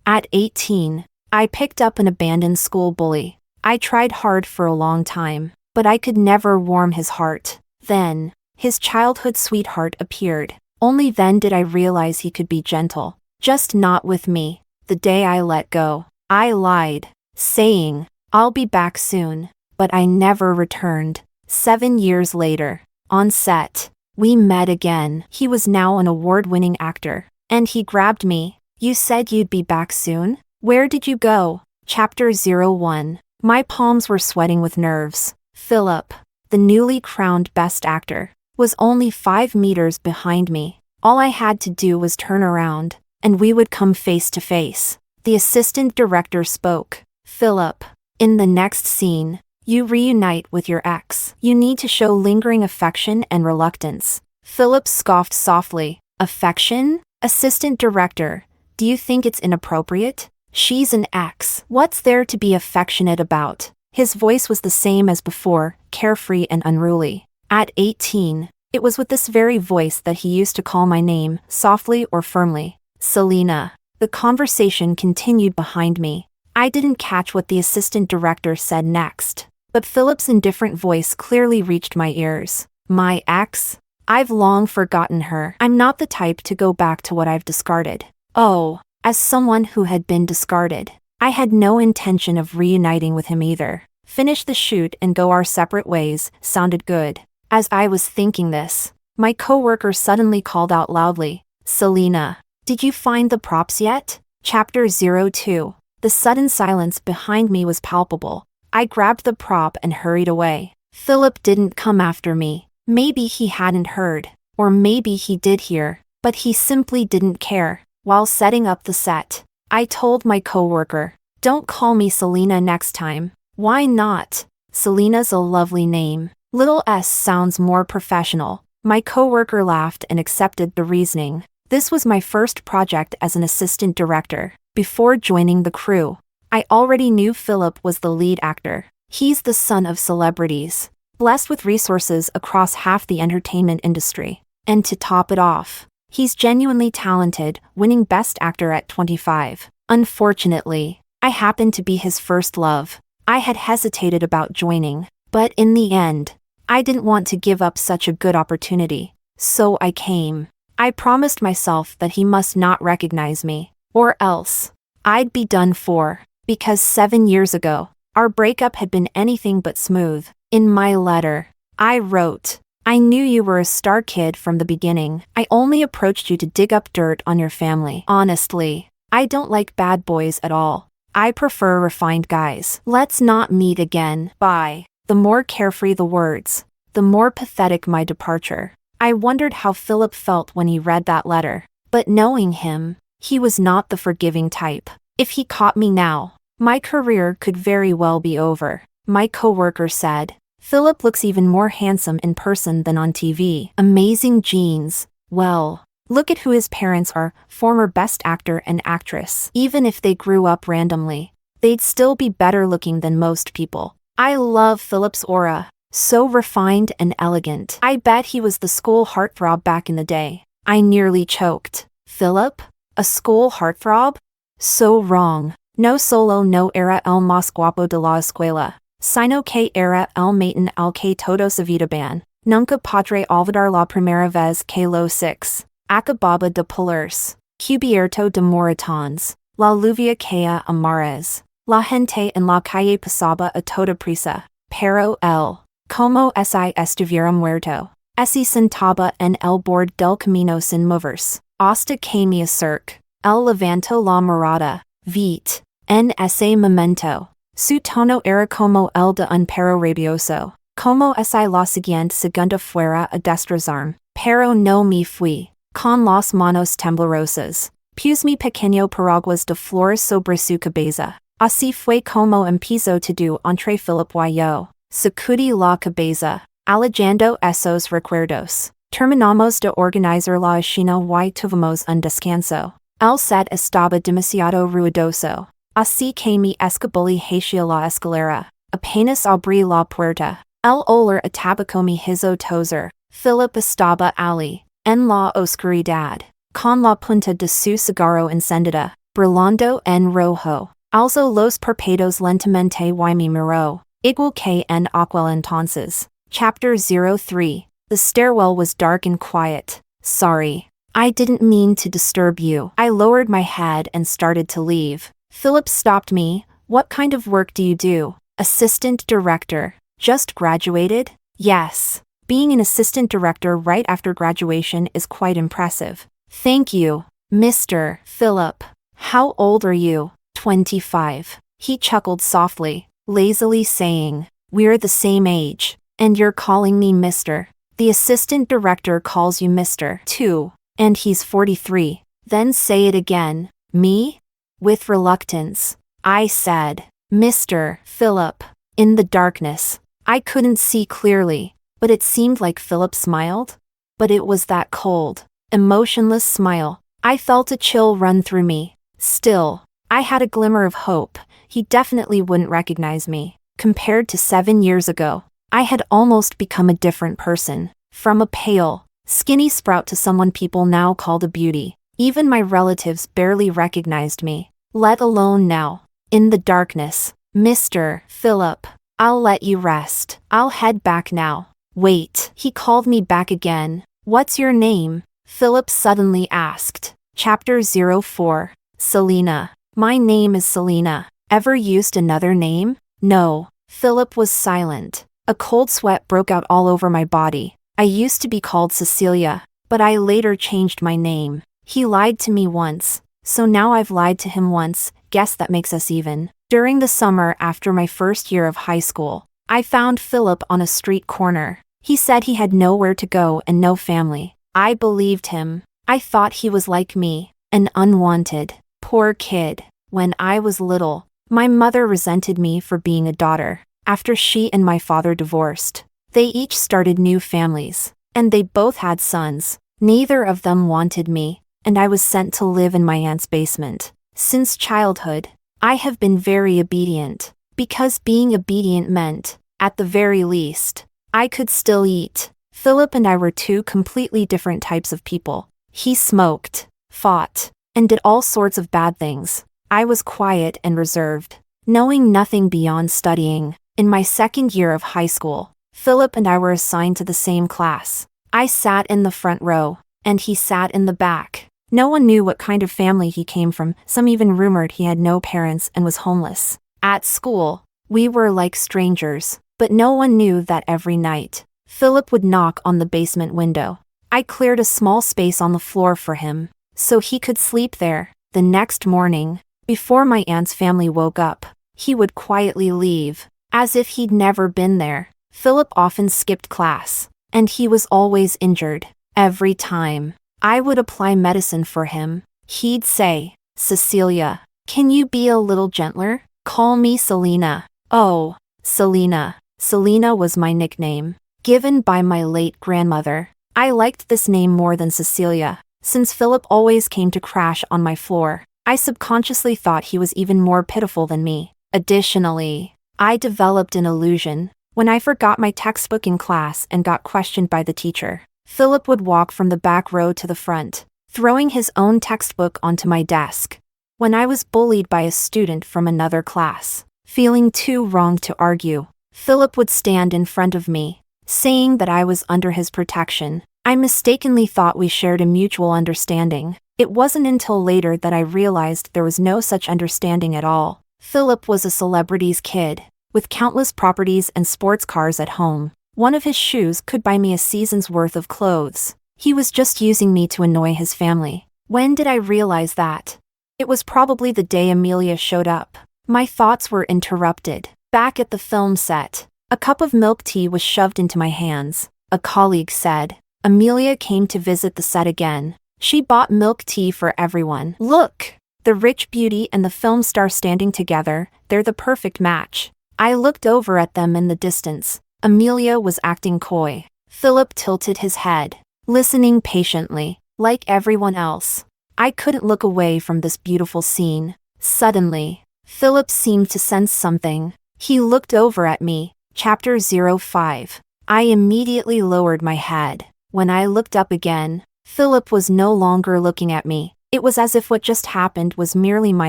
At 18, I picked up an abandoned school bully. I tried hard for a long time, but I could never warm his heart. Then, his childhood sweetheart appeared. Only then did I realize he could be gentle. Just not with me. The day I let go, I lied, saying, "I'll be back soon," but I never returned. 7 years later, on set, we met again. He was now an award-winning actor, and he grabbed me. "You said you'd be back soon? Where did you go?" Chapter 01. My palms were sweating with nerves. Philip, the newly crowned Best Actor, was only 5 meters behind me. All I had to do was turn around, and we would come face to face. The assistant director spoke. "Philip, in the next scene, you reunite with your ex. You need to show lingering affection and reluctance." Philip scoffed softly. "Affection? Assistant director, do you think it's inappropriate? She's an ex. What's there to be affectionate about?" His voice was the same as before, carefree and unruly. At 18, it was with this very voice that he used to call my name, softly or firmly. "Selena." The conversation continued behind me. I didn't catch what the assistant director said next, but Philip's indifferent voice clearly reached my ears. "My ex? I've long forgotten her. I'm not the type to go back to what I've discarded." Oh, as someone who had been discarded, I had no intention of reuniting with him either. "Finish the shoot and go our separate ways" sounded good. As I was thinking this, my coworker suddenly called out loudly, "Selena, did you find the props yet?" Chapter 02. The sudden silence behind me was palpable. I grabbed the prop and hurried away. Philip didn't come after me. Maybe he hadn't heard, or maybe he did hear, but he simply didn't care. While setting up the set, I told my coworker, "Don't call me Selena next time." "Why not? Selena's a lovely name. Little S sounds more professional." My coworker laughed and accepted the reasoning. This was my first project as an assistant director. Before joining the crew, I already knew Philip was the lead actor. He's the son of celebrities, blessed with resources across half the entertainment industry. And to top it off, he's genuinely talented, winning Best Actor at 25. Unfortunately, I happened to be his first love. I had hesitated about joining, but in the end, I didn't want to give up such a good opportunity. So I came. I promised myself that he must not recognize me, or else I'd be done for. Because 7 years ago, our breakup had been anything but smooth. In my letter, I wrote, "I knew you were a star kid from the beginning. I only approached you to dig up dirt on your family. Honestly, I don't like bad boys at all. I prefer refined guys. Let's not meet again. Bye." The more carefree the words, the more pathetic my departure. I wondered how Philip felt when he read that letter. But knowing him, he was not the forgiving type. If he caught me now, my career could very well be over. My coworker said, "Philip looks even more handsome in person than on TV. Amazing genes. Well, look at who his parents are, former Best Actor and actress. Even if they grew up randomly, they'd still be better looking than most people." I love Philip's aura. So refined and elegant. I bet he was the school heartthrob back in the day. I nearly choked. Philip? A school heartthrob? So wrong. No solo no era el más guapo de la escuela. Sino que era el maten al que todos evitaban. Nunca podré olvidar la primera vez que lo six. Acababa de pularse. Cubierto de moratones. La lluvia caía a mares. La gente en la calle pasaba a toda prisa. Pero él, como si estuviera muerto, se sentaba en el borde del camino sin moverse. Hasta que me acerqué. Él levantó la mirada. Vite. En ese momento, su tono era como el de un perro rabioso. Como si la siguiente segunda fuera a destrozarme. Pero no me fui. Con las manos temblorosas, puse mi pequeño paraguas de flores sobre su cabeza. Así fue como empezó todo entre Philip y yo. Sacudí la cabeza, alejando esos recuerdos. Terminamos de organizar la escena y tuvimos un descanso. El set estaba demasiado ruidoso, así que me escabullí hacia la escalera. Apenas abrí la puerta, el olor a tabaco me hizo toser. Philip estaba allí, en la oscuridad, con la punta de su cigarro encendida, Burlando en rojo. Also los parpados lentamente y mi miró. Igual que en aquel entonces. Chapter 03. The stairwell was dark and quiet. Sorry. I didn't mean to disturb you. I lowered my head and started to leave. Philip stopped me. What kind of work do you do? Assistant director. Just graduated? Yes. Being an assistant director right after graduation is quite impressive. Thank you, Mr. Philip. How old are you? 25. He chuckled softly, lazily saying, We're the same age. And you're calling me Mr. The assistant director calls you Mr. too. And he's 43. Then say it again. Me? With reluctance. I said, Mr. Philip. In the darkness. I couldn't see clearly, but it seemed like Philip smiled. But it was that cold, emotionless smile. I felt a chill run through me. Still, I had a glimmer of hope. He definitely wouldn't recognize me. Compared to 7 years ago, I had almost become a different person. From a pale, skinny sprout to someone people now called a beauty. Even my relatives barely recognized me, let alone now. In the darkness, Mr. Philip, I'll let you rest. I'll head back now. Wait, he called me back again. What's your name? Philip suddenly asked. Chapter 04. Selena. My name is Selena. Ever used another name? No. Philip was silent. A cold sweat broke out all over my body. I used to be called Cecilia, but I later changed my name. He lied to me once, so now I've lied to him once. Guess that makes us even. During the summer after my first year of high school, I found Philip on a street corner. He said he had nowhere to go and no family. I believed him. I thought he was like me, an unwanted, poor kid. When I was little, my mother resented me for being a daughter. After she and my father divorced, they each started new families, and they both had sons. Neither of them wanted me, and I was sent to live in my aunt's basement. Since childhood, I have been very obedient, because being obedient meant, at the very least, I could still eat. Philip and I were two completely different types of people. He smoked, fought, and did all sorts of bad things. I was quiet and reserved, knowing nothing beyond studying. In my second year of high school, Philip and I were assigned to the same class. I sat in the front row, and he sat in the back. No one knew what kind of family he came from. Some even rumored he had no parents and was homeless. At school, we were like strangers, but no one knew that every night, Philip would knock on the basement window. I cleared a small space on the floor for him, so he could sleep there. The next morning, before my aunt's family woke up, he would quietly leave, as if he'd never been there. Philip often skipped class, and he was always injured. Every time I would apply medicine for him, he'd say, Cecilia, can you be a little gentler? Call me Selena. Oh, Selena. Selena was my nickname, given by my late grandmother. I liked this name more than Cecilia. Since Philip always came to crash on my floor, I subconsciously thought he was even more pitiful than me. Additionally, I developed an illusion. When I forgot my textbook in class and got questioned by the teacher, Philip would walk from the back row to the front, throwing his own textbook onto my desk. When I was bullied by a student from another class, feeling too wrong to argue, Philip would stand in front of me, saying that I was under his protection. I mistakenly thought we shared a mutual understanding. It wasn't until later that I realized there was no such understanding at all. Philip was a celebrity's kid, with countless properties and sports cars at home. One of his shoes could buy me a season's worth of clothes. He was just using me to annoy his family. When did I realize that? It was probably the day Amelia showed up. My thoughts were interrupted. Back at the film set, a cup of milk tea was shoved into my hands. A colleague said, Amelia came to visit the set again. She bought milk tea for everyone. Look! The rich beauty and the film star standing together, they're the perfect match. I looked over at them in the distance. Amelia was acting coy. Philip tilted his head, listening patiently, like everyone else. I couldn't look away from this beautiful scene. Suddenly, Philip seemed to sense something. He looked over at me. Chapter 05. I immediately lowered my head. When I looked up again, Philip was no longer looking at me. It was as if what just happened was merely my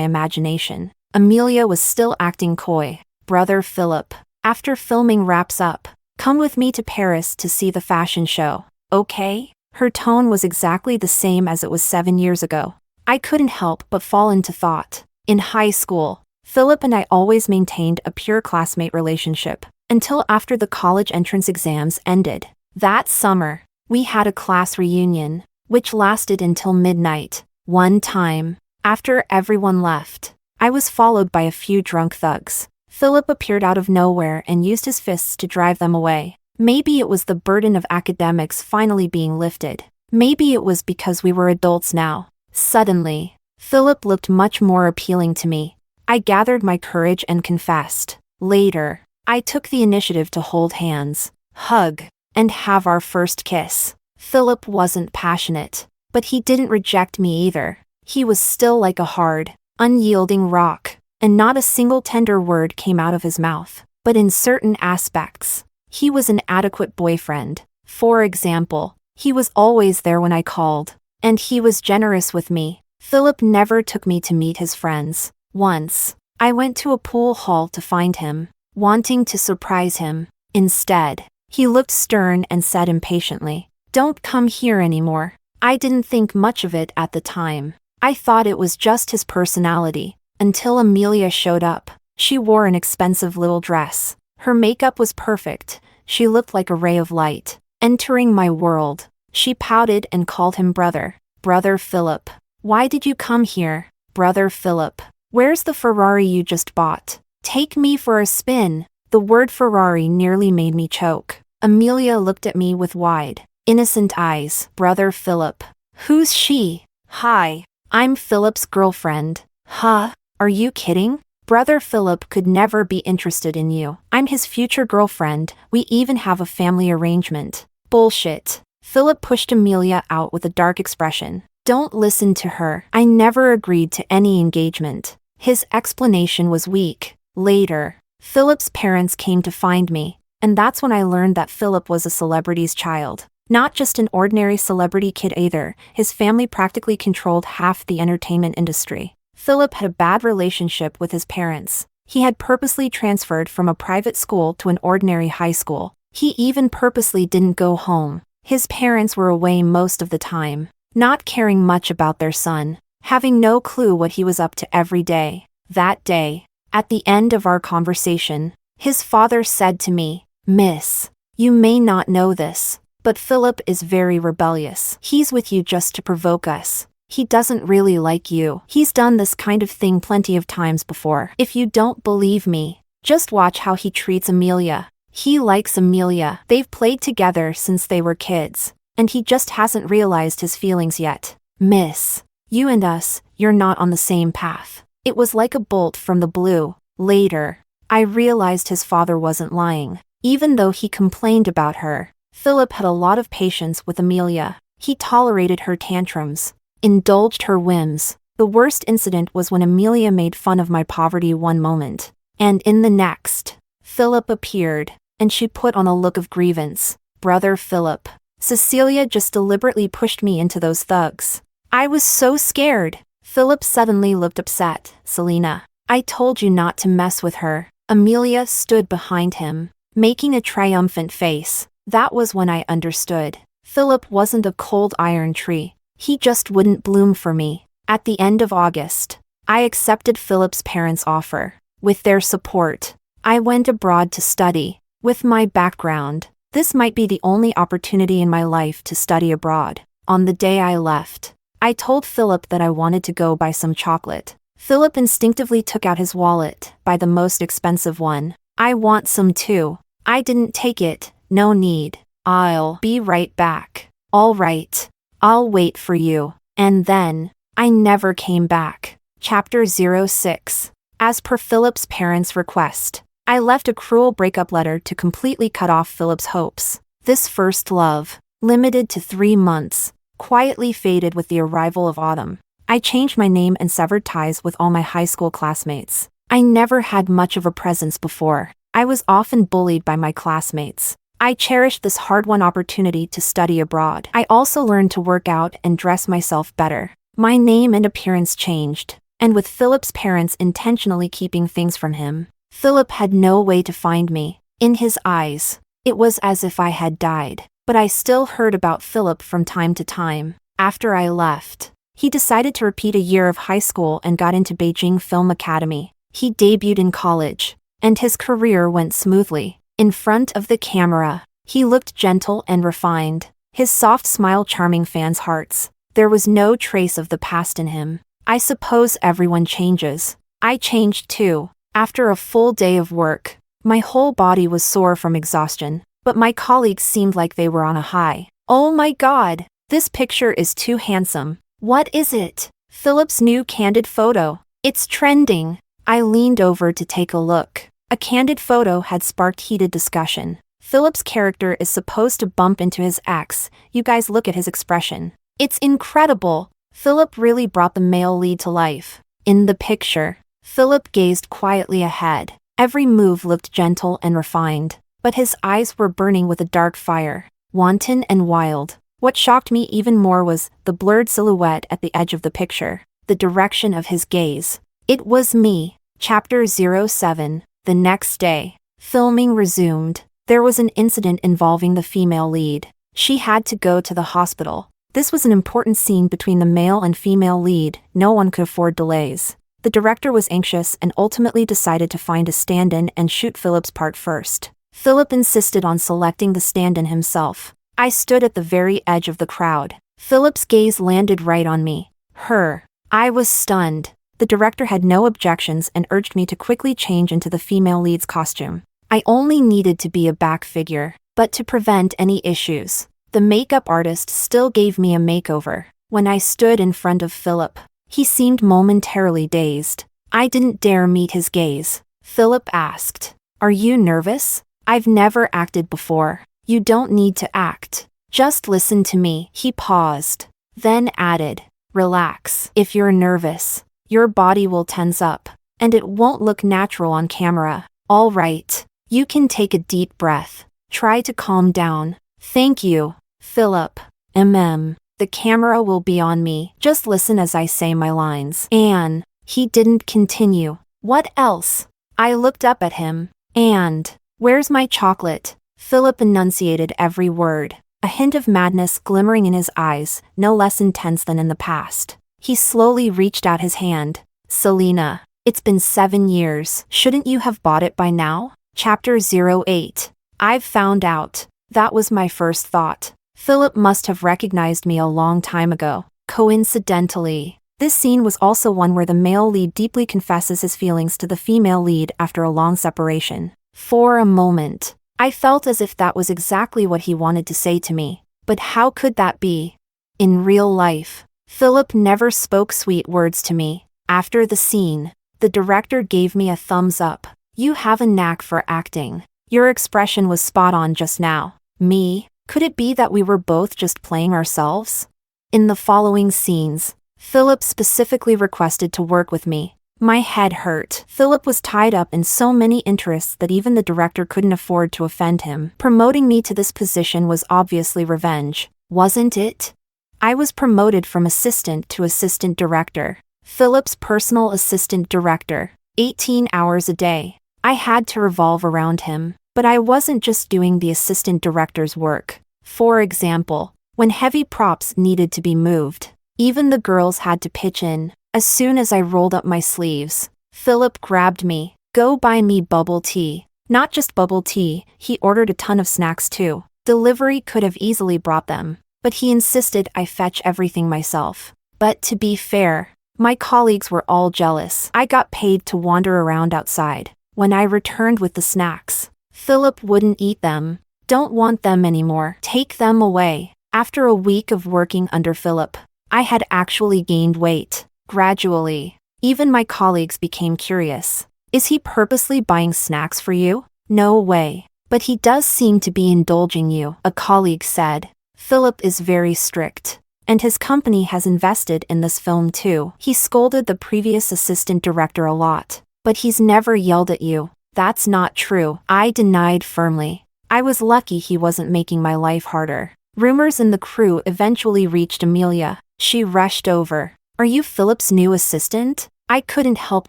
imagination. Amelia was still acting coy. Brother Philip, after filming wraps up, come with me to Paris to see the fashion show, okay? Her tone was exactly the same as it was 7 years ago. I couldn't help but fall into thought. In high school, Philip and I always maintained a pure classmate relationship, until after the college entrance exams ended. That summer, we had a class reunion, which lasted until midnight. One time, after everyone left, I was followed by a few drunk thugs. Philip appeared out of nowhere and used his fists to drive them away. Maybe it was the burden of academics finally being lifted. Maybe it was because we were adults now. Suddenly, Philip looked much more appealing to me. I gathered my courage and confessed. Later, I took the initiative to hold hands, hug, and have our first kiss. Philip wasn't passionate, but he didn't reject me either. He was still like a hard, unyielding rock, and not a single tender word came out of his mouth. But in certain aspects, he was an adequate boyfriend. For example, he was always there when I called, and he was generous with me. Philip never took me to meet his friends. Once, I went to a pool hall to find him, wanting to surprise him. Instead, he looked stern and said impatiently, "Don't come here anymore." I didn't think much of it at the time. I thought it was just his personality, until Amelia showed up. She wore an expensive little dress. Her makeup was perfect. She looked like a ray of light. Entering my world, she pouted and called him brother. Brother Philip, why did you come here? Brother Philip, where's the Ferrari you just bought? Take me for a spin. The word Ferrari nearly made me choke. Amelia looked at me with wide, innocent eyes. Brother Philip, who's she? Hi, I'm Philip's girlfriend. Huh? Are you kidding? Brother Philip could never be interested in you. I'm his future girlfriend. We even have a family arrangement. Bullshit. Philip pushed Amelia out with a dark expression. Don't listen to her. I never agreed to any engagement. His explanation was weak. Later, Philip's parents came to find me, and that's when I learned that Philip was a celebrity's child. Not just an ordinary celebrity kid either. His family practically controlled half the entertainment industry. Philip had a bad relationship with his parents. He had purposely transferred from a private school to an ordinary high school. He even purposely didn't go home. His parents were away most of the time, not caring much about their son, having no clue what he was up to every day. That day, at the end of our conversation, his father said to me, "Miss, you may not know this, but Philip is very rebellious. He's with you just to provoke us. He doesn't really like you. He's done this kind of thing plenty of times before. If you don't believe me, just watch how he treats Amelia. He likes Amelia. They've played together since they were kids, and he just hasn't realized his feelings yet. Miss, you and us, you're not on the same path." It was like a bolt from the blue. Later, I realized his father wasn't lying. Even though he complained about her, Philip had a lot of patience with Amelia. He tolerated her tantrums, indulged her whims. The worst incident was when Amelia made fun of my poverty one moment, and in the next, Philip appeared, and she put on a look of grievance. Brother Philip, Cecilia just deliberately pushed me into those thugs. I was so scared. Philip suddenly looked upset. Selena, I told you not to mess with her. Amelia stood behind him, making a triumphant face. That was when I understood. Philip wasn't a cold iron tree. He just wouldn't bloom for me. At the end of August, I accepted Philip's parents' offer. With their support, I went abroad to study. With my background, this might be the only opportunity in my life to study abroad. On the day I left, I told Philip that I wanted to go buy some chocolate. Philip instinctively took out his wallet, buy the most expensive one. I want some too. I didn't take it. No need. I'll be right back. All right. I'll wait for you. And then, I never came back. Chapter 06. As per Philip's parents' request, I left a cruel breakup letter to completely cut off Philip's hopes. This first love, limited to 3 months, quietly faded with the arrival of autumn. I changed my name and severed ties with all my high school classmates. I never had much of a presence before. I was often bullied by my classmates. I cherished this hard-won opportunity to study abroad. I also learned to work out and dress myself better. My name and appearance changed, and with Philip's parents intentionally keeping things from him, Philip had no way to find me. In his eyes, it was as if I had died, but I still heard about Philip from time to time. After I left, he decided to repeat a year of high school and got into Beijing Film Academy. He debuted in college, and his career went smoothly. In front of the camera, he looked gentle and refined, his soft smile charming fans' hearts. There was no trace of the past in him. I suppose everyone changes. I changed too. After a full day of work, my whole body was sore from exhaustion, but my colleagues seemed like they were on a high. Oh my God, this picture is too handsome. What is it? Philip's new candid photo. It's trending. I leaned over to take a look. A candid photo had sparked heated discussion. Philip's character is supposed to bump into his ex. You guys look at his expression. It's incredible. Philip really brought the male lead to life. In the picture, Philip gazed quietly ahead. Every move looked gentle and refined, but his eyes were burning with a dark fire, wanton and wild. What shocked me even more was the blurred silhouette at the edge of the picture, the direction of his gaze. It was me. Chapter 07. The next day, filming resumed. There was an incident involving the female lead. She had to go to the hospital. This was an important scene between the male and female lead. No one could afford delays. The director was anxious and ultimately decided to find a stand-in and shoot Philip's part first. Philip insisted on selecting the stand-in himself. I stood at the very edge of the crowd. Philip's gaze landed right on me. Her. I was stunned. The director had no objections and urged me to quickly change into the female lead's costume. I only needed to be a back figure, but to prevent any issues, the makeup artist still gave me a makeover. When I stood in front of Philip, he seemed momentarily dazed. I didn't dare meet his gaze. Philip asked, "Are you nervous? I've never acted before." "You don't need to act. Just listen to me." He paused, then added, "Relax. If you're nervous, your body will tense up, and it won't look natural on camera. All right, you can take a deep breath. Try to calm down." "Thank you, Philip. The camera will be on me. Just listen as I say my lines." "Anne." He didn't continue. "What else?" I looked up at him. "And, where's my chocolate?" Philip enunciated every word, a hint of madness glimmering in his eyes, no less intense than in the past. He slowly reached out his hand. "Selena, it's been 7 years. Shouldn't you have bought it by now?" Chapter 08. I've found out. That was my first thought. Philip must have recognized me a long time ago. Coincidentally, this scene was also one where the male lead deeply confesses his feelings to the female lead after a long separation. For a moment, I felt as if that was exactly what he wanted to say to me. But how could that be? In real life, Philip never spoke sweet words to me. After the scene, the director gave me a thumbs up. "You have a knack for acting. Your expression was spot on just now." Me? Could it be that we were both just playing ourselves? In the following scenes, Philip specifically requested to work with me. My head hurt. Philip was tied up in so many interests that even the director couldn't afford to offend him. Promoting me to this position was obviously revenge, wasn't it? I was promoted from assistant to assistant director. Philip's personal assistant director. 18 hours a day. I had to revolve around him. But I wasn't just doing the assistant director's work. For example, when heavy props needed to be moved, even the girls had to pitch in. As soon as I rolled up my sleeves, Philip grabbed me. "Go buy me bubble tea." Not just bubble tea, he ordered a ton of snacks too. Delivery could have easily brought them, but he insisted I fetch everything myself. But to be fair, my colleagues were all jealous. I got paid to wander around outside. When I returned with the snacks, Philip wouldn't eat them. "Don't want them anymore. Take them away." After a week of working under Philip, I had actually gained weight. Gradually, even my colleagues became curious. "Is he purposely buying snacks for you?" "No way. But he does seem to be indulging you," a colleague said. "Philip is very strict, and his company has invested in this film too." He scolded the previous assistant director a lot, but he's never yelled at you. "That's not true," I denied firmly. I was lucky he wasn't making my life harder. Rumors in the crew eventually reached Amelia. She rushed over. Are you Philip's new assistant? I couldn't help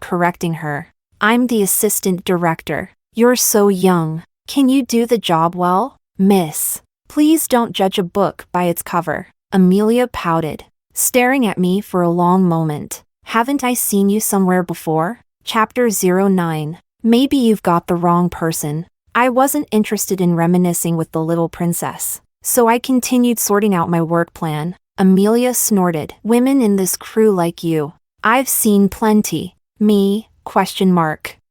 correcting her. I'm the assistant director. You're so young. Can you do the job well? Miss, please don't judge a book by its cover. Amelia pouted, staring at me for a long moment. Haven't I seen you somewhere before? Chapter 09. Maybe you've got the wrong person. I wasn't interested in reminiscing with the little princess, so I continued sorting out my work plan. Amelia snorted. Women in this crew like you. I've seen plenty. Me? ?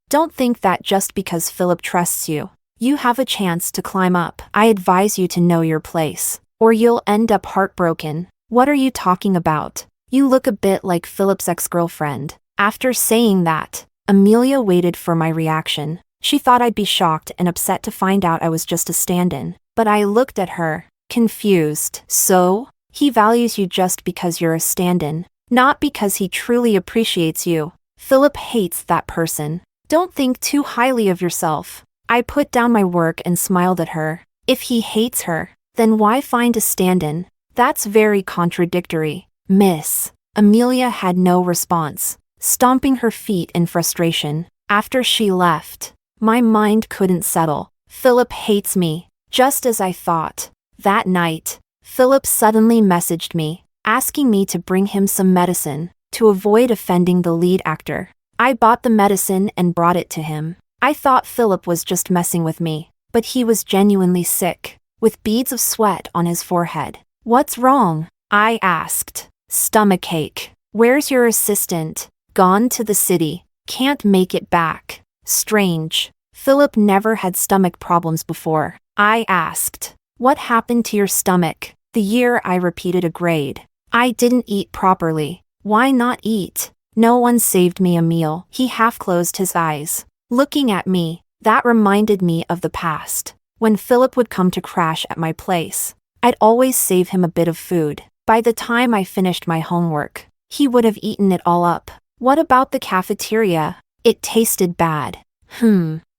Don't think that just because Philip trusts you, you have a chance to climb up. I advise you to know your place, or you'll end up heartbroken. What are you talking about? You look a bit like Philip's ex-girlfriend. After saying that, Amelia waited for my reaction. She thought I'd be shocked and upset to find out I was just a stand-in, but I looked at her, confused. So? He values you just because you're a stand-in, not because he truly appreciates you. Philip hates that person. Don't think too highly of yourself. I put down my work and smiled at her. If he hates her, then why find a stand-in? That's very contradictory. Miss. Amelia had no response, stomping her feet in frustration. After she left, my mind couldn't settle. Philip hates me, just as I thought. That night, Philip suddenly messaged me, asking me to bring him some medicine to avoid offending the lead actor. I bought the medicine and brought it to him. I thought Philip was just messing with me, but he was genuinely sick, with beads of sweat on his forehead. What's wrong? I asked. Stomachache. Where's your assistant? Gone to the city. Can't make it back. Strange. Philip never had stomach problems before. I asked. What happened to your stomach? The year I repeated a grade. I didn't eat properly. Why not eat? No one saved me a meal. He half closed his eyes, looking at me. That reminded me of the past. When Philip would come to crash at my place, I'd always save him a bit of food. By the time I finished my homework, he would have eaten it all up. What about the cafeteria? It tasted bad.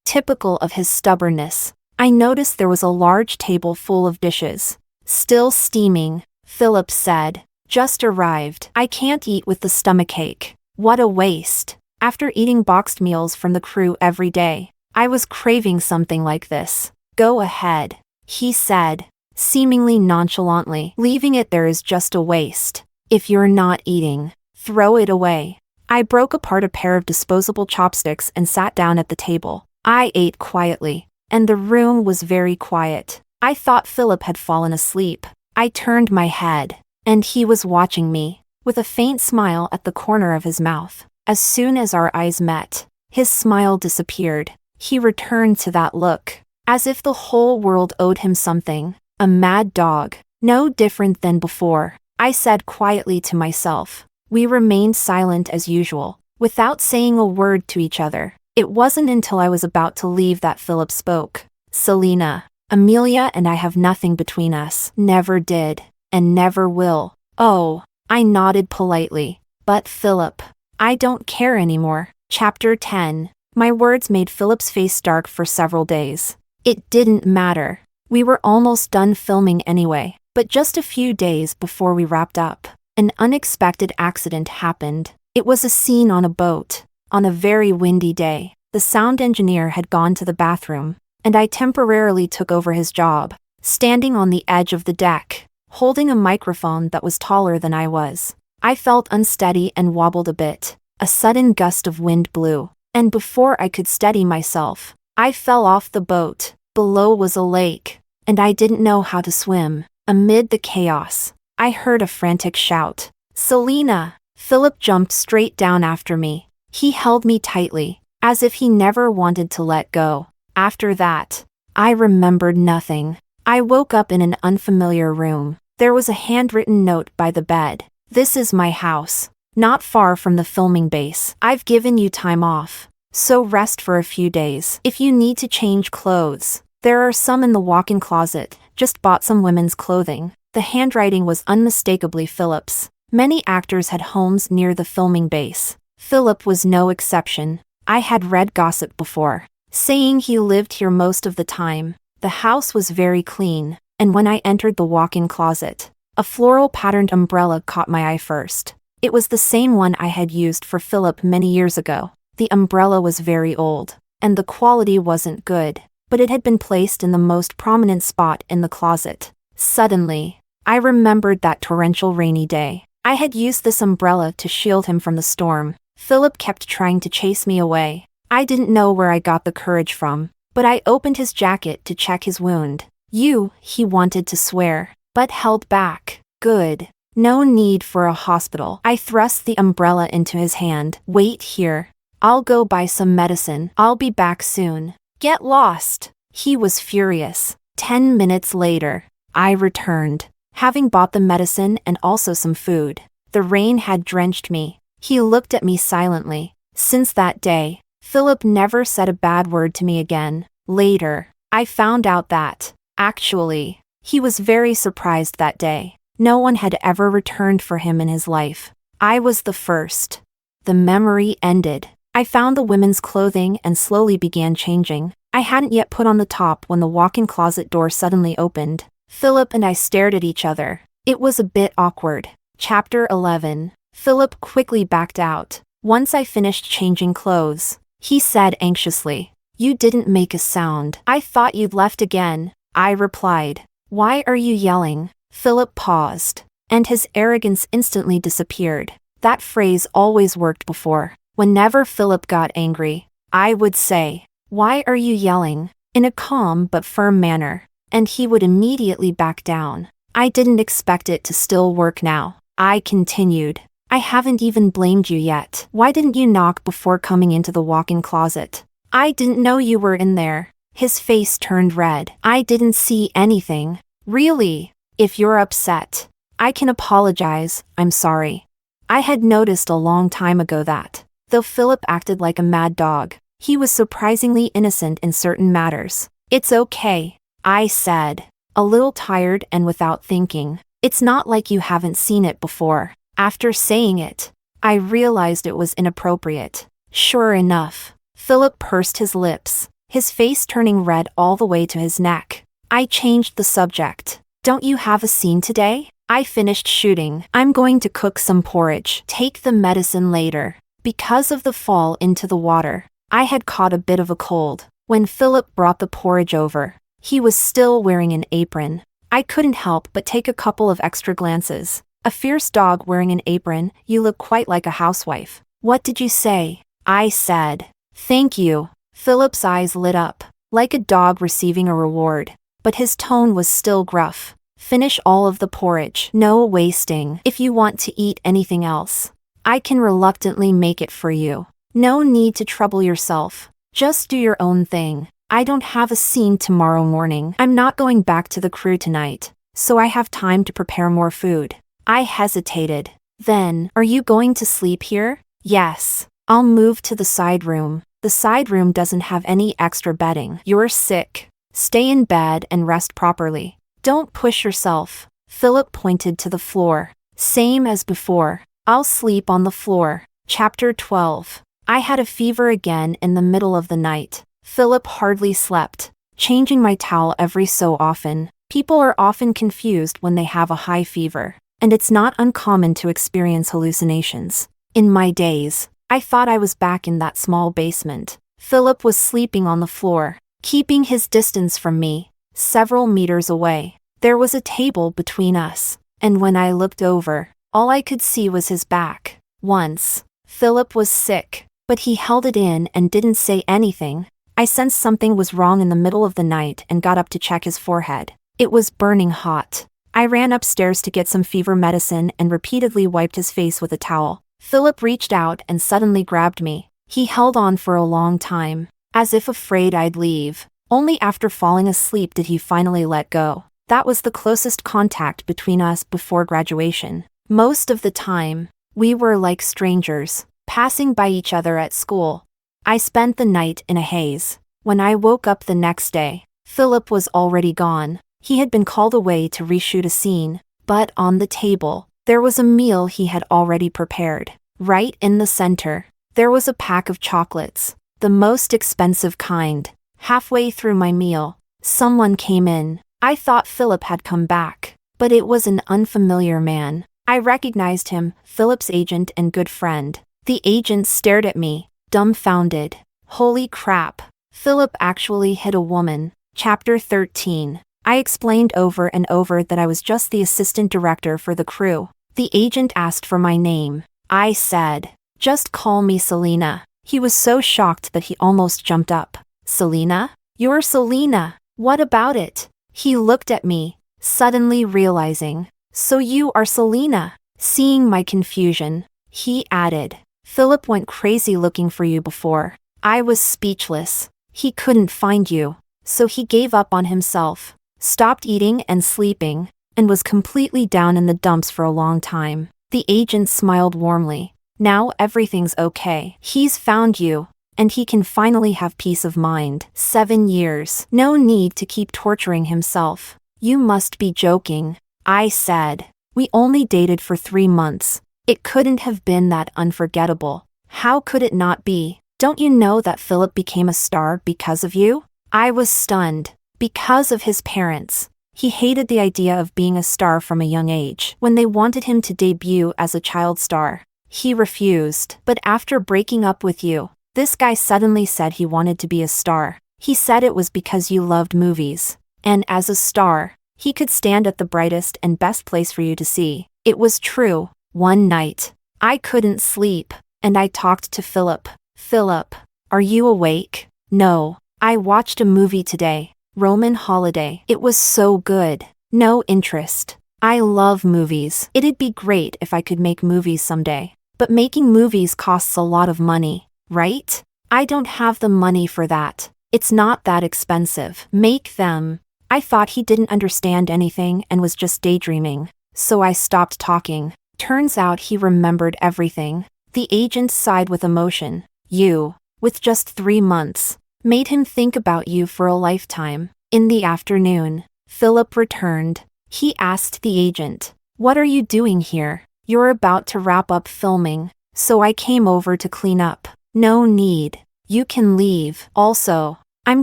Typical of his stubbornness. I noticed there was a large table full of dishes, still steaming. Philip said, just arrived. I can't eat with the stomachache. What a waste. After eating boxed meals from the crew every day, I was craving something like this. Go ahead, he said, seemingly nonchalantly. Leaving it there is just a waste. If you're not eating, throw it away. I broke apart a pair of disposable chopsticks and sat down at the table. I ate quietly, and the room was very quiet. I thought Philip had fallen asleep. I turned my head, and he was watching me, with a faint smile at the corner of his mouth. As soon as our eyes met, his smile disappeared. He returned to that look, as if the whole world owed him something. A mad dog, no different than before, I said quietly to myself. We remained silent as usual, without saying a word to each other. It wasn't until I was about to leave that Philip spoke. Selena, Amelia and I have nothing between us. Never did, and never will. Oh, I nodded politely. But Philip, I don't care anymore. Chapter 10. My words made Philip's face dark for several days. It didn't matter. We were almost done filming anyway. But just a few days before we wrapped up, an unexpected accident happened. It was a scene on a boat. On a very windy day, the sound engineer had gone to the bathroom, and I temporarily took over his job, standing on the edge of the deck, holding a microphone that was taller than I was. I felt unsteady and wobbled a bit. A sudden gust of wind blew, and before I could steady myself, I fell off the boat. Below was a lake, and I didn't know how to swim. Amid the chaos, I heard a frantic shout. Selena! Philip jumped straight down after me. He held me tightly, as if he never wanted to let go. After that, I remembered nothing. I woke up in an unfamiliar room. There was a handwritten note by the bed. This is my house, not far from the filming base. I've given you time off, so rest for a few days. If you need to change clothes, there are some in the walk-in closet. Just bought some women's clothing. The handwriting was unmistakably Philip's. Many actors had homes near the filming base. Philip was no exception. I had read gossip before, saying he lived here most of the time. The house was very clean, and when I entered the walk-in closet, a floral patterned umbrella caught my eye first. It was the same one I had used for Philip many years ago. The umbrella was very old, and the quality wasn't good, but it had been placed in the most prominent spot in the closet. Suddenly, I remembered that torrential rainy day. I had used this umbrella to shield him from the storm. Philip kept trying to chase me away. I didn't know where I got the courage from, but I opened his jacket to check his wound. He wanted to swear, but held back. Good. No need for a hospital. I thrust the umbrella into his hand. Wait here. I'll go buy some medicine. I'll be back soon. Get lost. He was furious. 10 minutes later, I returned, having bought the medicine and also some food. The rain had drenched me. He looked at me silently. Since that day, Philip never said a bad word to me again. Later, I found out that, actually, he was very surprised that day. No one had ever returned for him in his life. I was the first. The memory ended. I found the women's clothing and slowly began changing. I hadn't yet put on the top when the walk-in closet door suddenly opened. Philip and I stared at each other. It was a bit awkward. Chapter 11. Philip quickly backed out. Once I finished changing clothes, he said anxiously, "You didn't make a sound. I thought you'd left again." I replied, "Why are you yelling?" Philip paused, and his arrogance instantly disappeared. That phrase always worked before. Whenever Philip got angry, I would say, "Why are you yelling?" in a calm but firm manner, and he would immediately back down. I didn't expect it to still work now. I continued, "I haven't even blamed you yet. Why didn't you knock before coming into the walk-in closet?" "I didn't know you were in there." His face turned red. "I didn't see anything." "Really? If you're upset, I can apologize. I'm sorry. I had noticed a long time ago that, though Philip acted like a mad dog, he was surprisingly innocent in certain matters. "It's okay," I said, a little tired and without thinking. "It's not like you haven't seen it before." After saying it, I realized it was inappropriate. Sure enough, Philip pursed his lips, his face turning red all the way to his neck. I changed the subject. "Don't you have a scene today?" "I finished shooting. I'm going to cook some porridge. Take the medicine later." Because of the fall into the water, I had caught a bit of a cold. When Philip brought the porridge over, he was still wearing an apron. I couldn't help but take a couple of extra glances. "A fierce dog wearing an apron, you look quite like a housewife." "What did you say?" I said. "Thank you." Philip's eyes lit up, like a dog receiving a reward, but his tone was still gruff. "Finish all of the porridge. No wasting. If you want to eat anything else, I can reluctantly make it for you. No need to trouble yourself. Just do your own thing. I don't have a scene tomorrow morning. I'm not going back to the crew tonight, so I have time to prepare more food." I hesitated. "Then, are you going to sleep here?" "Yes. I'll move to the side room. The side room doesn't have any extra bedding." "You're sick. Stay in bed and rest properly. Don't push yourself." Philip pointed to the floor. "Same as before. I'll sleep on the floor." Chapter 12. I had a fever again in the middle of the night. Philip hardly slept, changing my towel every so often. People are often confused when they have a high fever, and it's not uncommon to experience hallucinations. In my daze, I thought I was back in that small basement. Philip was sleeping on the floor, keeping his distance from me, several meters away. There was a table between us, and when I looked over, all I could see was his back. Once, Philip was sick, but he held it in and didn't say anything. I sensed something was wrong in the middle of the night and got up to check his forehead. It was burning hot. I ran upstairs to get some fever medicine and repeatedly wiped his face with a towel. Philip reached out and suddenly grabbed me. He held on for a long time, as if afraid I'd leave. Only after falling asleep did he finally let go. That was the closest contact between us before graduation. Most of the time, we were like strangers, passing by each other at school. I spent the night in a haze. When I woke up the next day, Philip was already gone. He had been called away to reshoot a scene, but on the table, there was a meal he had already prepared. Right in the center, there was a pack of chocolates, the most expensive kind. Halfway through my meal, someone came in. I thought Philip had come back, but it was an unfamiliar man. I recognized him, Philip's agent and good friend. The agent stared at me, dumbfounded. Holy crap. Philip actually hit a woman. Chapter 13. I explained over and over that I was just the assistant director for the crew. The agent asked for my name. I said, "Just call me Selena." He was so shocked that he almost jumped up. "Selena? You're Selena. What about it?" He looked at me, suddenly realizing. "So you are Selena." Seeing my confusion, he added, "Philip went crazy looking for you before." I was speechless. He couldn't find you, so he gave up on himself, stopped eating and sleeping, and was completely down in the dumps for a long time. The agent smiled warmly. "Now everything's okay. He's found you, and he can finally have peace of mind. 7 years. No need to keep torturing himself." "You must be joking," I said. "We only dated for 3 months. It couldn't have been that unforgettable." "How could it not be? Don't you know that Philip became a star because of you?" I was stunned. Because of his parents. He hated the idea of being a star from a young age. When they wanted him to debut as a child star, he refused. "But after breaking up with you, this guy suddenly said he wanted to be a star. He said it was because you loved movies. And as a star, he could stand at the brightest and best place for you to see." It was true. One night, I couldn't sleep, and I talked to Philip. "Philip, are you awake?" "No, I watched a movie today. Roman Holiday. It was so good." "No interest. I love movies. It'd be great if I could make movies someday. But making movies costs a lot of money, right? I don't have the money for that. It's not that expensive." "Make them." I thought he didn't understand anything and was just daydreaming, so I stopped talking. Turns out he remembered everything. The agent sighed with emotion. "You, with just 3 months, made him think about you for a lifetime." In the afternoon, Philip returned. He asked the agent, "What are you doing here?" "You're about to wrap up filming, so I came over to clean up." "No need. You can leave." "Also, I'm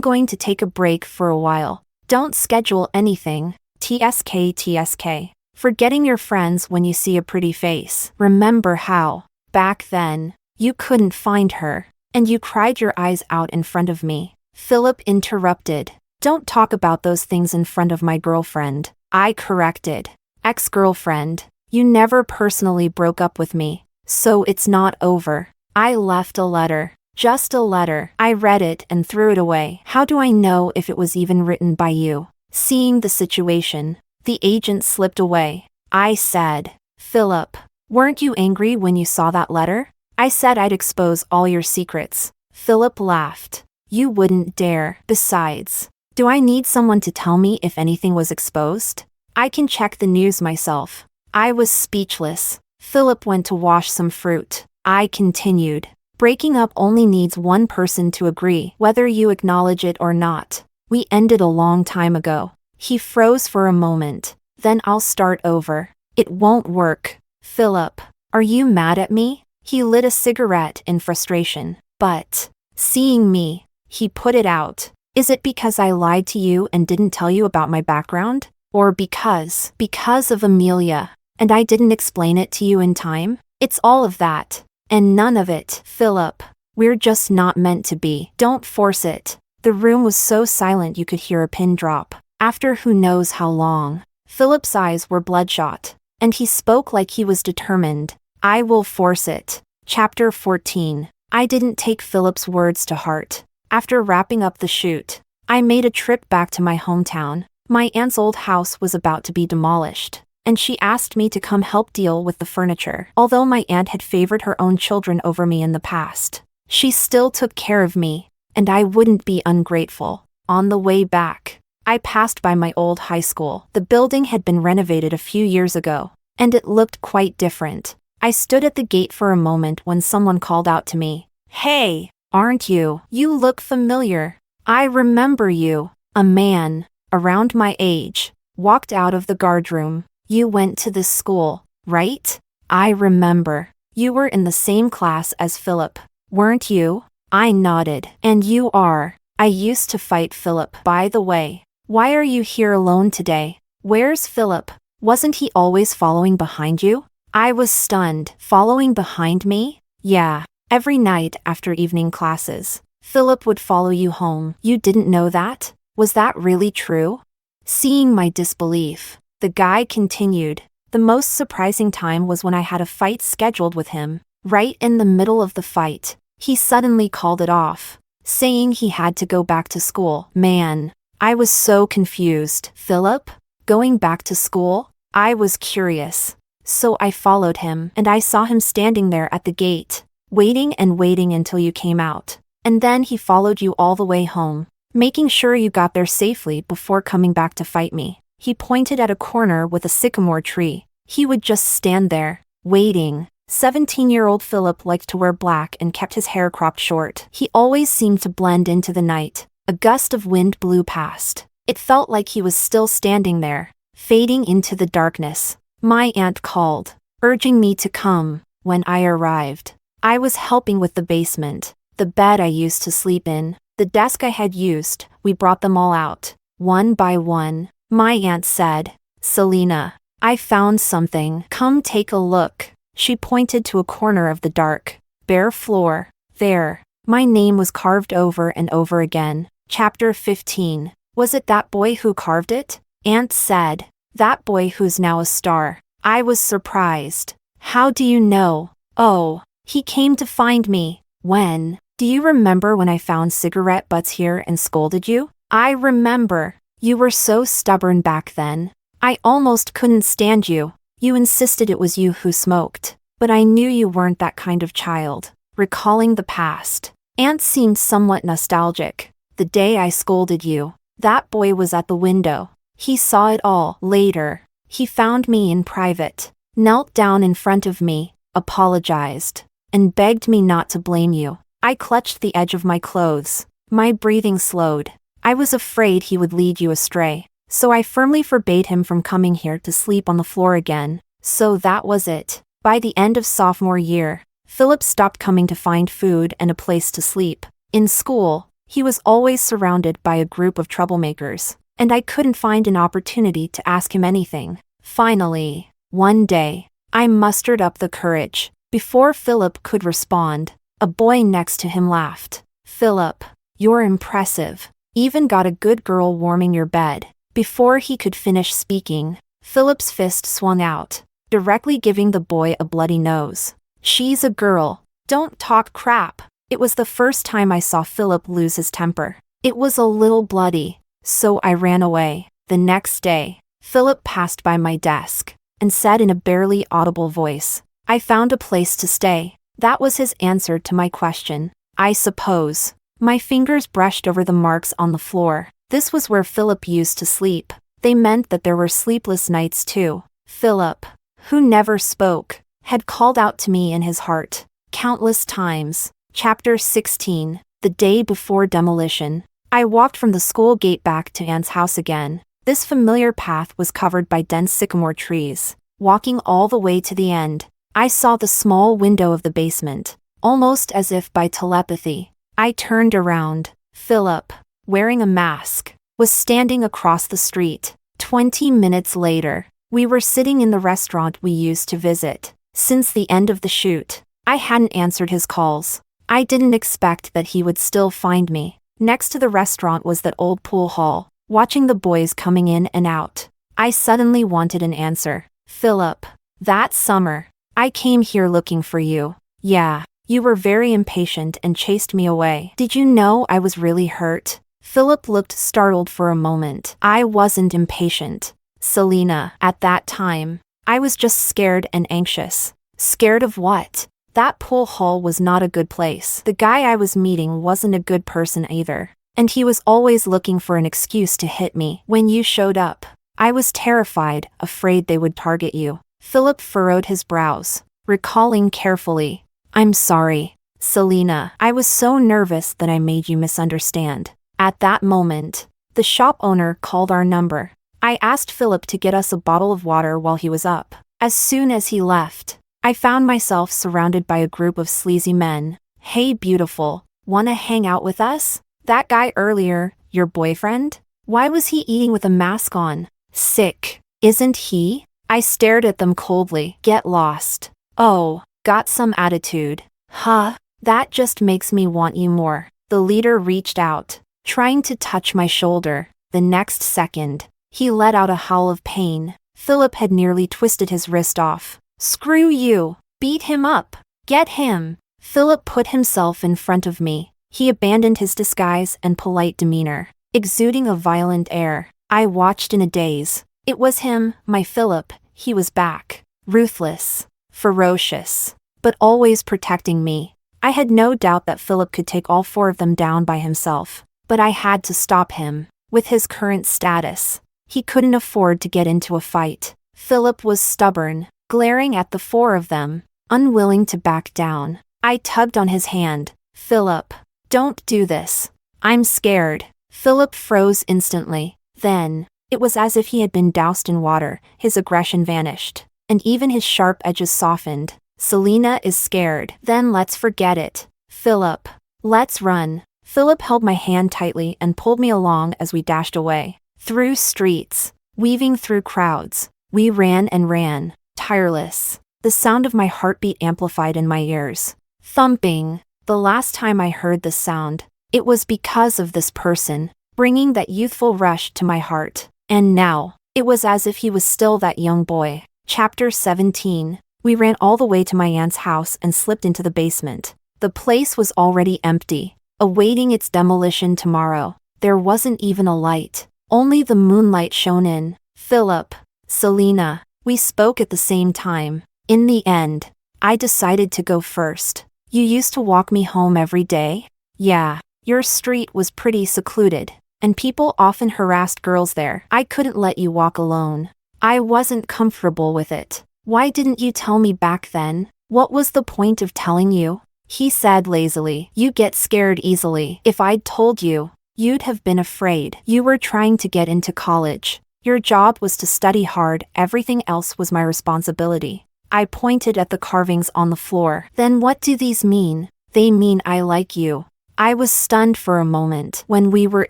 going to take a break for a while. Don't schedule anything. TSK. Forgetting your friends when you see a pretty face. Remember how, back then, you couldn't find her, and you cried your eyes out in front of me?" Philip interrupted. "Don't talk about those things in front of my girlfriend," I corrected. "Ex-girlfriend. You never personally broke up with me, so it's not over." "I left a letter." "Just a letter." I read it and threw it away. "How do I know if it was even written by you?" Seeing the situation, the agent slipped away. I said, "Philip, weren't you angry when you saw that letter?" "I said I'd expose all your secrets." Philip laughed. "You wouldn't dare. Besides, do I need someone to tell me if anything was exposed? I can check the news myself." I was speechless. Philip went to wash some fruit. I continued. "Breaking up only needs one person to agree, whether you acknowledge it or not. We ended a long time ago." He froze for a moment. "Then I'll start over." "It won't work." "Philip, are you mad at me?" He lit a cigarette in frustration. But, seeing me, he put it out. "Is it because I lied to you and didn't tell you about my background? Or because of Amelia, and I didn't explain it to you in time? It's all of that. And none of it." "Philip, we're just not meant to be. Don't force it." The room was so silent you could hear a pin drop. After who knows how long, Philip's eyes were bloodshot, and he spoke like he was determined. "I will force it." Chapter 14. I didn't take Philip's words to heart. After wrapping up the shoot, I made a trip back to my hometown. My aunt's old house was about to be demolished, and she asked me to come help deal with the furniture. Although my aunt had favored her own children over me in the past, she still took care of me, and I wouldn't be ungrateful. On the way back, I passed by my old high school. The building had been renovated a few years ago, and it looked quite different. I stood at the gate for a moment when someone called out to me, "Hey, aren't you? You look familiar. I remember you." A man, around my age, walked out of the guardroom. "You went to this school, right?" "I remember. You were in the same class as Philip, weren't you?" I nodded. "And you are." I used to fight Philip. "By the way, why are you here alone today? Where's Philip? Wasn't he always following behind you?" I was stunned. Following behind me? Yeah. Every night after evening classes, Philip would follow you home. You didn't know that? Was that really true? Seeing my disbelief, the guy continued. The most surprising time was when I had a fight scheduled with him. Right in the middle of the fight, he suddenly called it off, saying he had to go back to school. Man, I was so confused. Philip? Going back to school? I was curious. So I followed him, and I saw him standing there at the gate, waiting and waiting until you came out. And then he followed you all the way home, making sure you got there safely before coming back to fight me. He pointed at a corner with a sycamore tree. He would just stand there, waiting. 17-year-old Philip liked to wear black and kept his hair cropped short. He always seemed to blend into the night. A gust of wind blew past. It felt like he was still standing there, fading into the darkness. My aunt called, urging me to come. When I arrived, I was helping with the basement, the bed I used to sleep in, the desk I had used. We brought them all out, one by one. My aunt said, "Selena, I found something. Come take a look." She pointed to a corner of the dark, bare floor. There, my name was carved over and over again. Chapter 15. Was it that boy who carved it? Aunt said. That boy who's now a star. I was surprised. How do you know? Oh, he came to find me. When? Do you remember when I found cigarette butts here and scolded you? I remember. You were so stubborn back then. I almost couldn't stand you. You insisted it was you who smoked. But I knew you weren't that kind of child. Recalling the past, Aunt seemed somewhat nostalgic. The day I scolded you, that boy was at the window. He saw it all. Later, he found me in private, knelt down in front of me, apologized, and begged me not to blame you. I clutched the edge of my clothes. My breathing slowed. I was afraid he would lead you astray, so I firmly forbade him from coming here to sleep on the floor again. So that was it. By the end of sophomore year, Philip stopped coming to find food and a place to sleep. In school, he was always surrounded by a group of troublemakers, and I couldn't find an opportunity to ask him anything. Finally, one day, I mustered up the courage. Before Philip could respond, a boy next to him laughed. "Philip, you're impressive. Even got a good girl warming your bed." Before he could finish speaking, Philip's fist swung out, directly giving the boy a bloody nose. "She's a girl. Don't talk crap." It was the first time I saw Philip lose his temper. It was a little bloody, so I ran away. The next day, Philip passed by my desk and said in a barely audible voice, "I found a place to stay." That was his answer to my question, I suppose. My fingers brushed over the marks on the floor. This was where Philip used to sleep. They meant that there were sleepless nights too. Philip, who never spoke, had called out to me in his heart, countless times. Chapter 16. The day before demolition. I walked from the school gate back to Anne's house again. This familiar path was covered by dense sycamore trees. Walking all the way to the end, I saw the small window of the basement, almost as if by telepathy. I turned around. Philip, wearing a mask, was standing across the street. 20 minutes later, we were sitting in the restaurant we used to visit. Since the end of the shoot, I hadn't answered his calls. I didn't expect that he would still find me. Next to the restaurant was that old pool hall, watching the boys coming in and out. I suddenly wanted an answer. "Philip, that summer, I came here looking for you. Yeah, you were very impatient and chased me away. Did you know I was really hurt?" Philip looked startled for a moment. "I wasn't impatient, Selena. At that time, I was just scared and anxious." "Scared of what?" That pool hall was not a good place. The guy I was meeting wasn't a good person either, and he was always looking for an excuse to hit me. When you showed up, I was terrified, afraid they would target you. Philip furrowed his brows, recalling carefully. "I'm sorry, Selena. I was so nervous that I made you misunderstand." At that moment, the shop owner called our number. I asked Philip to get us a bottle of water while he was up. As soon as he left, I found myself surrounded by a group of sleazy men. "Hey beautiful, wanna hang out with us? That guy earlier, your boyfriend? Why was he eating with a mask on? Sick, isn't he?" I stared at them coldly. Get lost. Oh, got some attitude. Huh? That just makes me want you more. The leader reached out, trying to touch my shoulder. The next second, he let out a howl of pain. Philip had nearly twisted his wrist off. Screw you! Beat him up! Get him! Philip put himself in front of me. He abandoned his disguise and polite demeanor, exuding a violent air. I watched in a daze. It was him, my Philip. He was back. Ruthless. Ferocious. But always protecting me. I had no doubt that Philip could take all 4 of them down by himself. But I had to stop him. With his current status, he couldn't afford to get into a fight. Philip was stubborn, glaring at the 4 of them, unwilling to back down. I tugged on his hand. Philip, don't do this. I'm scared. Philip froze instantly. Then, it was as if he had been doused in water. His aggression vanished, and even his sharp edges softened. Selena is scared. Then let's forget it. Philip, let's run. Philip held my hand tightly and pulled me along as we dashed away. Through streets, weaving through crowds, we ran and ran, tireless. The sound of my heartbeat amplified in my ears. Thumping. The last time I heard this sound, it was because of this person, bringing that youthful rush to my heart. And now, it was as if he was still that young boy. Chapter 17. We ran all the way to my aunt's house and slipped into the basement. The place was already empty, awaiting its demolition tomorrow. There wasn't even a light. Only the moonlight shone in. Philip, Selena, we spoke at the same time. In the end, I decided to go first. You used to walk me home every day? Yeah, your street was pretty secluded, and people often harassed girls there. I couldn't let you walk alone. I wasn't comfortable with it. Why didn't you tell me back then? What was the point of telling you? He said lazily. You get scared easily. If I'd told you, you'd have been afraid. You were trying to get into college. Your job was to study hard. Everything else was my responsibility. I pointed at the carvings on the floor. Then what do these mean? They mean I like you. I was stunned for a moment. When we were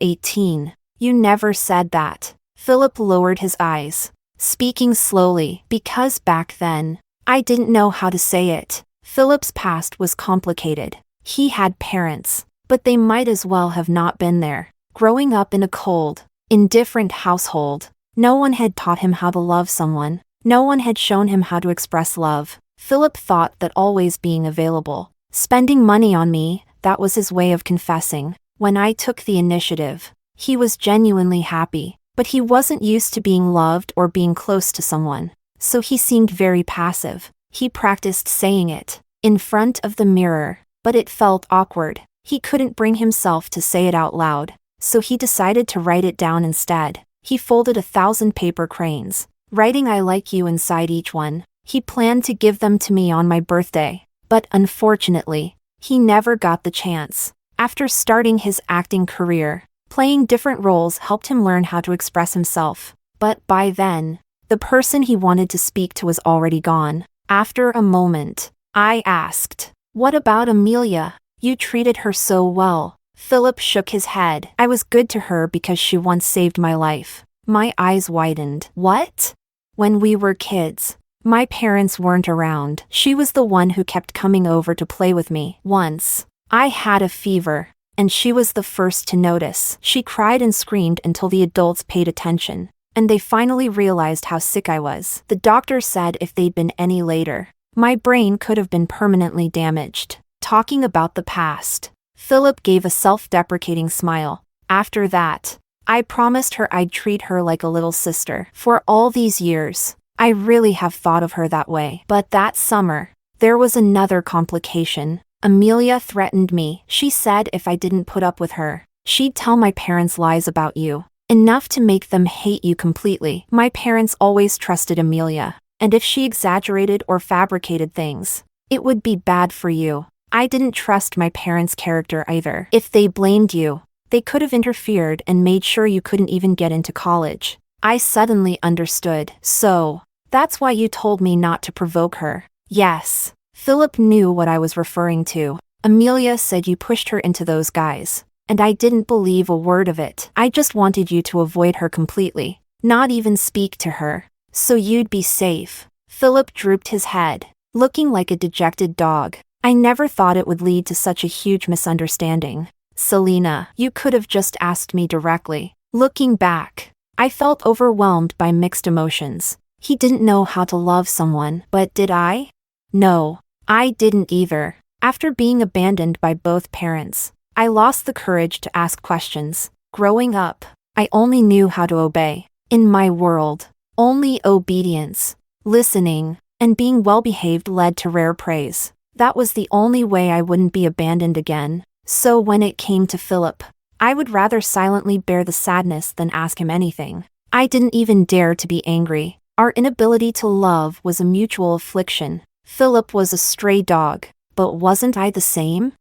18, you never said that. Philip lowered his eyes, speaking slowly, because back then, I didn't know how to say it. Philip's past was complicated. He had parents, but they might as well have not been there. Growing up in a cold, indifferent household, no one had taught him how to love someone. No one had shown him how to express love. Philip thought that always being available, spending money on me, that was his way of confessing. When I took the initiative, he was genuinely happy, but he wasn't used to being loved or being close to someone, so he seemed very passive. He practiced saying it in front of the mirror, but it felt awkward. He couldn't bring himself to say it out loud, so he decided to write it down instead. He folded 1,000 paper cranes, writing I like you inside each one. He planned to give them to me on my birthday, but unfortunately, he never got the chance. After starting his acting career, playing different roles helped him learn how to express himself. But by then, the person he wanted to speak to was already gone. After a moment, I asked, "What about Amelia? You treated her so well." Philip shook his head. I was good to her because she once saved my life. My eyes widened. What? When we were kids, my parents weren't around. She was the one who kept coming over to play with me. Once, I had a fever, and she was the first to notice. She cried and screamed until the adults paid attention, and they finally realized how sick I was. The doctor said if they'd been any later, my brain could have been permanently damaged. Talking about the past, Philip gave a self-deprecating smile. After that, I promised her I'd treat her like a little sister. For all these years, I really have thought of her that way. But that summer, there was another complication. Amelia threatened me. She said if I didn't put up with her, she'd tell my parents lies about you, enough to make them hate you completely. My parents always trusted Amelia, and if she exaggerated or fabricated things, it would be bad for you. I didn't trust my parents' character either. If they blamed you, they could have interfered and made sure you couldn't even get into college. I suddenly understood. So, that's why you told me not to provoke her. Yes. Philip knew what I was referring to. Amelia said you pushed her into those guys, and I didn't believe a word of it. I just wanted you to avoid her completely, not even speak to her. So you'd be safe. Philip drooped his head, looking like a dejected dog. I never thought it would lead to such a huge misunderstanding. Selena, you could have just asked me directly. Looking back, I felt overwhelmed by mixed emotions. He didn't know how to love someone, but did I? No, I didn't either. After being abandoned by both parents, I lost the courage to ask questions. Growing up, I only knew how to obey. In my world, only obedience, listening, and being well-behaved led to rare praise. That was the only way I wouldn't be abandoned again. So when it came to Philip, I would rather silently bear the sadness than ask him anything. I didn't even dare to be angry. Our inability to love was a mutual affliction. Philip was a stray dog, but wasn't I the same?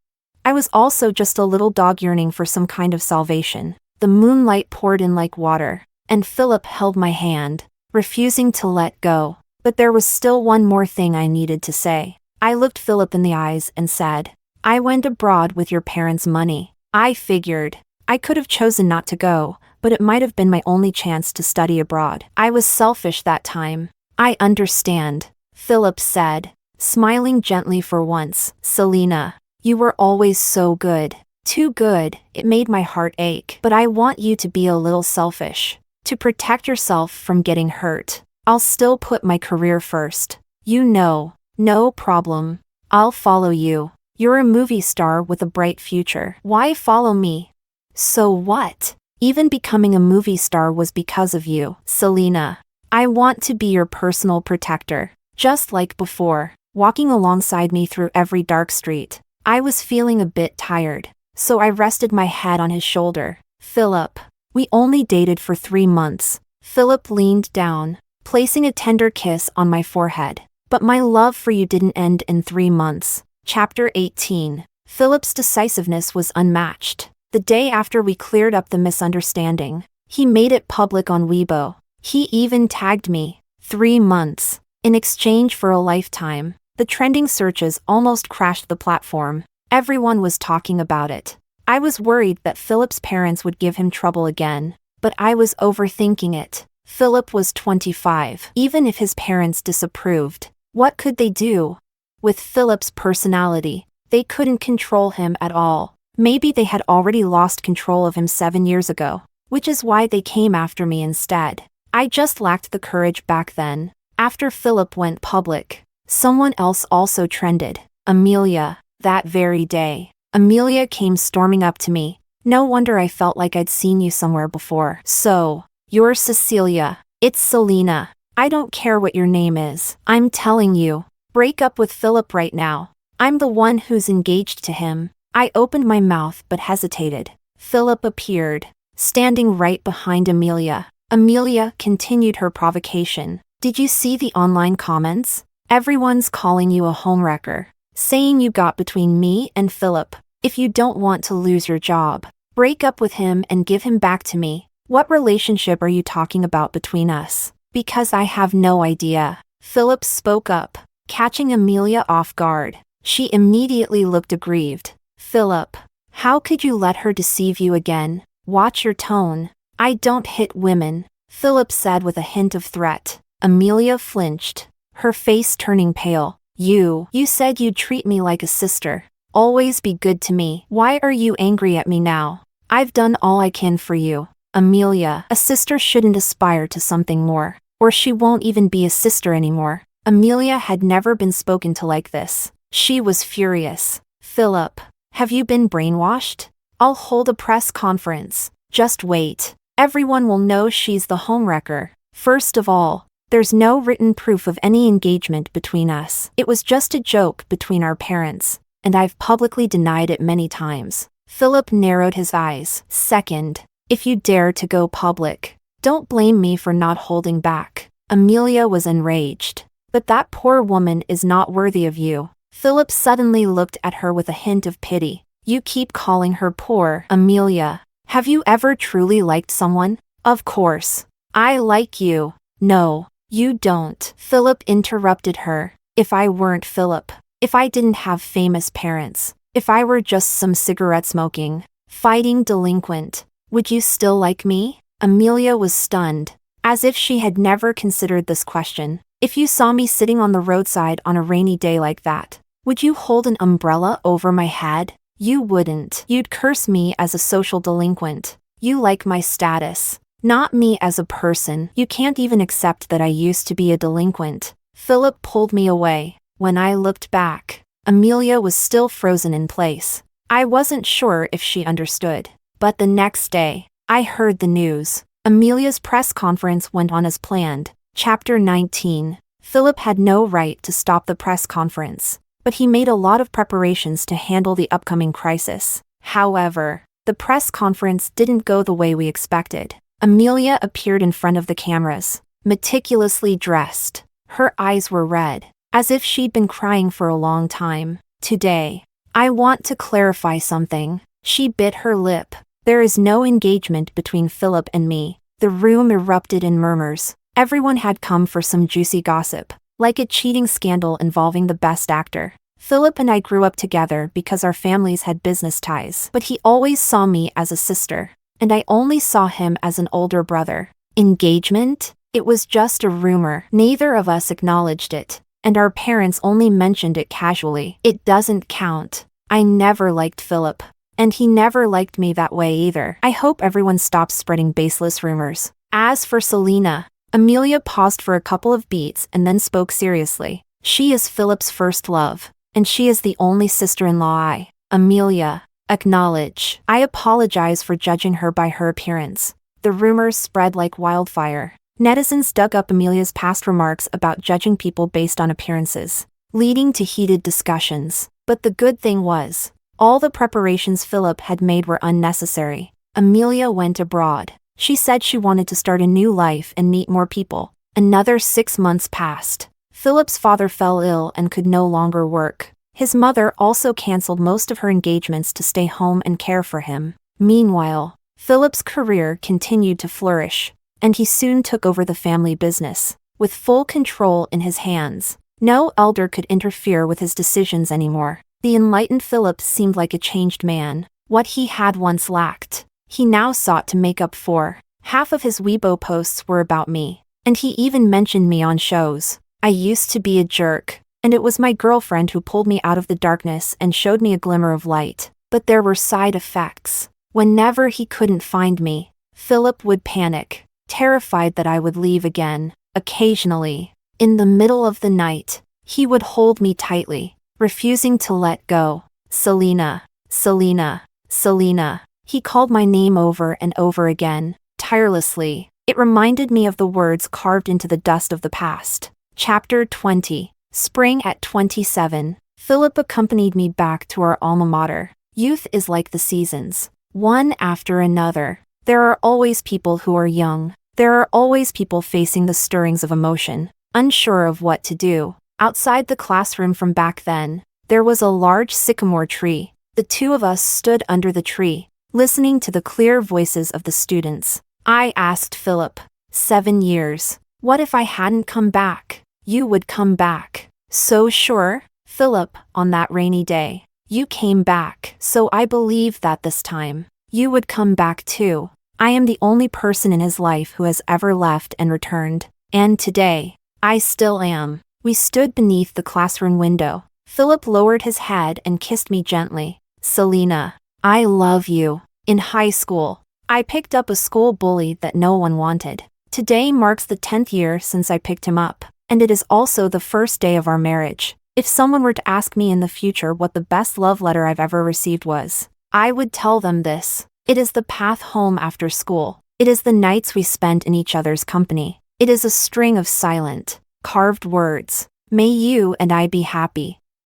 I was also just a little dog yearning for some kind of salvation. The moonlight poured in like water, and Philip held my hand, refusing to let go. But there was still one more thing I needed to say. I looked Philip in the eyes and said, I went abroad with your parents' money. I figured I could have chosen not to go, but it might have been my only chance to study abroad. I was selfish that time. I understand, Philip said, smiling gently for once. Selena, you were always so good. Too good, it made my heart ache. But I want you to be a little selfish. To protect yourself from getting hurt. I'll still put my career first. You know, no problem. I'll follow you. You're a movie star with a bright future. Why follow me? So what? Even becoming a movie star was because of you. Selena, I want to be your personal protector. Just like before, walking alongside me through every dark street. I was feeling a bit tired, so I rested my head on his shoulder. Philip, we only dated for 3 months. Philip leaned down, placing a tender kiss on my forehead. But my love for you didn't end in 3 months. Chapter 18. Philip's decisiveness was unmatched. The day after we cleared up the misunderstanding, he made it public on Weibo. He even tagged me. 3 months. In exchange for a lifetime. The trending searches almost crashed the platform. Everyone was talking about it. I was worried that Philip's parents would give him trouble again, but I was overthinking it. Philip was 25. Even if his parents disapproved, what could they do? With Philip's personality, they couldn't control him at all. Maybe they had already lost control of him 7 years ago, which is why they came after me instead. I just lacked the courage back then. After Philip went public, someone else also trended. Amelia. That very day, Amelia came storming up to me. No wonder I felt like I'd seen you somewhere before. So, you're Cecilia. It's Selena. I don't care what your name is. I'm telling you, break up with Philip right now. I'm the one who's engaged to him. I opened my mouth but hesitated. Philip appeared, standing right behind Amelia. Amelia continued her provocation. Did you see the online comments? Everyone's calling you a homewrecker, saying you got between me and Philip. If you don't want to lose your job, break up with him and give him back to me. What relationship are you talking about between us? Because I have no idea. Philip spoke up, catching Amelia off guard. She immediately looked aggrieved. Philip, how could you let her deceive you again? Watch your tone. I don't hit women, Philip said with a hint of threat. Amelia flinched, her face turning pale. You said you'd treat me like a sister. Always be good to me. Why are you angry at me now? I've done all I can for you. Amelia, a sister shouldn't aspire to something more, or she won't even be a sister anymore. Amelia had never been spoken to like this. She was furious. Philip, have you been brainwashed? I'll hold a press conference. Just wait. Everyone will know she's the homewrecker. First of all, there's no written proof of any engagement between us. It was just a joke between our parents, and I've publicly denied it many times. Philip narrowed his eyes. Second, if you dare to go public, don't blame me for not holding back. Amelia was enraged. But that poor woman is not worthy of you. Philip suddenly looked at her with a hint of pity. You keep calling her poor. Amelia, have you ever truly liked someone? Of course. I like you. No, you don't. Philip interrupted her. If I weren't Philip, if I didn't have famous parents, if I were just some cigarette-smoking, fighting delinquent, would you still like me? Amelia was stunned. as if she had never considered this question. If you saw me sitting on the roadside on a rainy day like that, would you hold an umbrella over my head? You wouldn't. You'd curse me as a social delinquent. You like my status, not me as a person. You can't even accept that I used to be a delinquent. Philip pulled me away. When I looked back, Amelia was still frozen in place. I wasn't sure if she understood. But the next day, I heard the news. Amelia's press conference went on as planned. Chapter 19. Philip had no right to stop the press conference, but he made a lot of preparations to handle the upcoming crisis. However, the press conference didn't go the way we expected. Amelia appeared in front of the cameras, meticulously dressed. Her eyes were red, as if she'd been crying for a long time. Today, I want to clarify something. She bit her lip. There is no engagement between Philip and me. The room erupted in murmurs. Everyone had come for some juicy gossip, like a cheating scandal involving the best actor. Philip and I grew up together because our families had business ties, but he always saw me as a sister, and I only saw him as an older brother. Engagement? It was just a rumor. Neither of us acknowledged it, and our parents only mentioned it casually. It doesn't count. I never liked Philip, and he never liked me that way either. I hope everyone stops spreading baseless rumors. As for Selena, Amelia paused for a couple of beats and then spoke seriously. She is Philip's first love, and she is the only sister-in-law I, Amelia, acknowledge. I apologize for judging her by her appearance. The rumors spread like wildfire. Netizens dug up Amelia's past remarks about judging people based on appearances, leading to heated discussions. But the good thing was, all the preparations Philip had made were unnecessary. Amelia went abroad. She said she wanted to start a new life and meet more people. Another 6 months passed. Philip's father fell ill and could no longer work. His mother also canceled most of her engagements to stay home and care for him. Meanwhile, Philip's career continued to flourish, and he soon took over the family business, with full control in his hands. No elder could interfere with his decisions anymore. The enlightened Philip seemed like a changed man. What he had once lacked, he now sought to make up for. Half of his Weibo posts were about me, and he even mentioned me on shows. I used to be a jerk, and it was my girlfriend who pulled me out of the darkness and showed me a glimmer of light. But there were side effects. Whenever he couldn't find me, Philip would panic, terrified that I would leave again. Occasionally, in the middle of the night, he would hold me tightly, refusing to let go. Selena, Selena, Selena. He called my name over and over again, tirelessly. It reminded me of the words carved into the dust of the past. Chapter 20. Spring at 27. Philip accompanied me back to our alma mater. Youth is like the seasons, one after another. There are always people who are young. There are always people facing the stirrings of emotion, unsure of what to do. Outside the classroom from back then, there was a large sycamore tree. The two of us stood under the tree, listening to the clear voices of the students. I asked Philip, 7 years. What if I hadn't come back? You would come back. So sure? Philip, on that rainy day, you came back. So I believe that this time, you would come back too. I am the only person in his life who has ever left and returned. And today, I still am. We stood beneath the classroom window. Philip lowered his head and kissed me gently. Selena, I love you. In high school, I picked up a school bully that no one wanted. Today marks the 10th year since I picked him up, and it is also the first day of our marriage. If someone were to ask me in the future what the best love letter I've ever received was, I would tell them this. It is the path home after school. It is the nights we spent in each other's company. It is a string of silent, carved words. May you and I be happy.